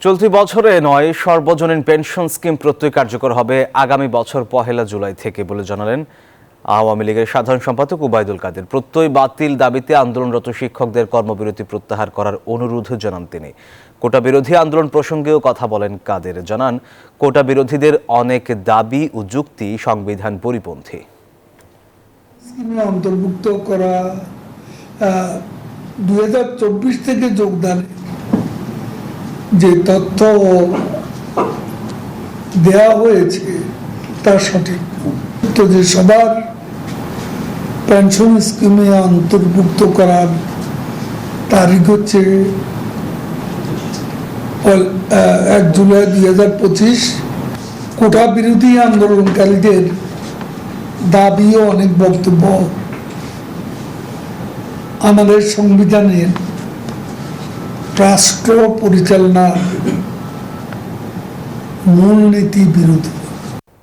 চলতি বছরে নয়, সর্বজনীন পেনশন স্কিম প্রত্যয় কার্যকর হবে আগামী বছর 1 জুলাই থেকে বলে জানালেন আওয়ামী লীগের সাধারণ সম্পাদক ওবায়দুল কাদের। প্রত্যয় বাতিল দাবিতে আন্দোলনরত শিক্ষকদের কর্মবিরতি প্রত্যাহার করার অনুরোধ জানান তিনি। কোটা বিরোধী আন্দোলন প্রসঙ্গেও কথা বলেন কাদের। জানান, কোটা বিরোধীদের অনেক দাবি ও যুক্তি সংবিধান পরিপন্থী। স্কিমে অন্তর্ভুক্ত করা 2024 থেকে যোগদান যে তথ্য দেওয়া হয়েছে তা সঠিক। তো যে সবার পেনশন স্কিমে অন্তর্ভুক্ত করার তারিখ হচ্ছে 1 জুলাই 2025। কোটা বিরোধী আন্দোলনকারীদের দাবি ও অনেক বক্তব্য আমাদের সংবিধানের রাষ্ট্র পরিচালনার মূলনীতি বিরোধী।